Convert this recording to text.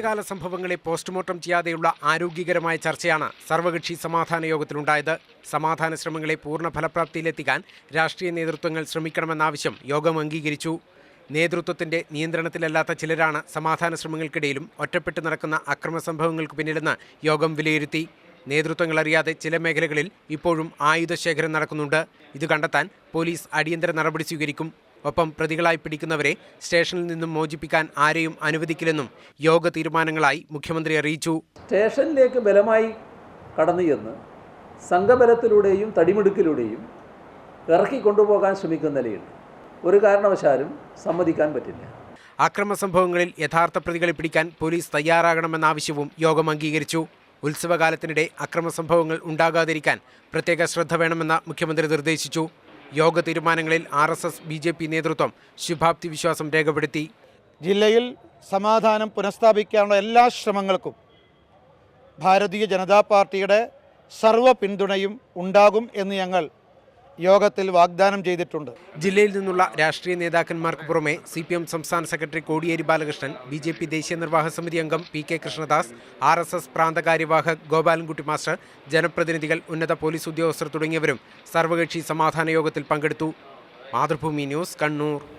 കാല സംഭവങ്ങളെ പോസ്റ്റ്മോർട്ടം ചെയ്യാതെയുള്ള ആരോഗ്യകരമായ ചർച്ചയാണ് സർവകക്ഷി സമാധാന യോഗത്തിലുണ്ടായത്. സമാധാന ശ്രമങ്ങളെ പൂർണ്ണ ഫലപ്രാപ്തിയിലെത്തിക്കാൻ രാഷ്ട്രീയ നേതൃത്വങ്ങൾ ശ്രമിക്കണമെന്ന ആവശ്യം യോഗം അംഗീകരിച്ചു. നേതൃത്വത്തിന്റെ നിയന്ത്രണത്തിലല്ലാത്ത ചിലരാണ് സമാധാന ശ്രമങ്ങൾക്കിടയിലും ഒറ്റപ്പെട്ടു നടക്കുന്ന അക്രമ സംഭവങ്ങൾക്ക് പിന്നിലെന്ന് യോഗം വിലയിരുത്തി. നേതൃത്വങ്ങൾ അറിയാതെ ചില മേഖലകളിൽ ഇപ്പോഴും ആയുധശേഖരം നടക്കുന്നുണ്ട്. ഇത് കണ്ടെത്താൻ പോലീസ് അടിയന്തര നടപടി സ്വീകരിക്കും. ഒപ്പം പ്രതികളായി പിടിക്കുന്നവരെ സ്റ്റേഷനിൽ നിന്നും മോചിപ്പിക്കാൻ ആരെയും അനുവദിക്കില്ലെന്നും യോഗ തീരുമാനങ്ങളായി മുഖ്യമന്ത്രി അറിയിച്ചു. സ്റ്റേഷനിലേക്ക് ബലമായി കടന്നു ചെന്ന് സംഘബലത്തിലൂടെയും തടിമിടുക്കിലൂടെയും ഇറക്കിക്കൊണ്ടുപോകാൻ ശ്രമിക്കുന്ന നിലയിൽ ഒരു കാരണവശാലും സമ്മതിക്കാൻ പറ്റില്ല. അക്രമ സംഭവങ്ങളിൽ യഥാർത്ഥ പ്രതികളെ പിടിക്കാൻ പോലീസ് തയ്യാറാകണമെന്ന ആവശ്യവും യോഗം അംഗീകരിച്ചു. ഉത്സവകാലത്തിനിടെ അക്രമ സംഭവങ്ങൾ ഉണ്ടാകാതിരിക്കാൻ പ്രത്യേക ശ്രദ്ധ വേണമെന്ന് മുഖ്യമന്ത്രി നിർദ്ദേശിച്ചു. യോഗ തീരുമാനങ്ങളിൽ RSS BJP നേതൃത്വം ശുഭാപ്തി വിശ്വാസം രേഖപ്പെടുത്തി. ജില്ലയിൽ സമാധാനം പുനഃസ്ഥാപിക്കാനുള്ള എല്ലാ ശ്രമങ്ങൾക്കും ഭാരതീയ ജനതാ പാർട്ടിയുടെ സർവ്വ പിന്തുണയും ഉണ്ടാകും എന്ന് ഞങ്ങൾ യോഗത്തിൽ വാഗ്ദാനം ചെയ്തിട്ടുണ്ട്. ജില്ലയിൽ നിന്നുള്ള രാഷ്ട്രീയ നേതാക്കന്മാർക്ക് പുറമെ CPM സംസ്ഥാന സെക്രട്ടറി കോടിയേരി ബാലകൃഷ്ണൻ, BJP ദേശീയ നിർവാഹക സമിതി അംഗം PK കൃഷ്ണദാസ്, RSS പ്രാന്തകാര്യവാഹക് ഗോപാലൻകുട്ടി മാസ്റ്റർ, ജനപ്രതിനിധികൾ, ഉന്നത പോലീസ് ഉദ്യോഗസ്ഥർ തുടങ്ങിയവരും സർവകക്ഷി സമാധാന യോഗത്തിൽ പങ്കെടുത്തു. മാതൃഭൂമി ന്യൂസ്, കണ്ണൂർ.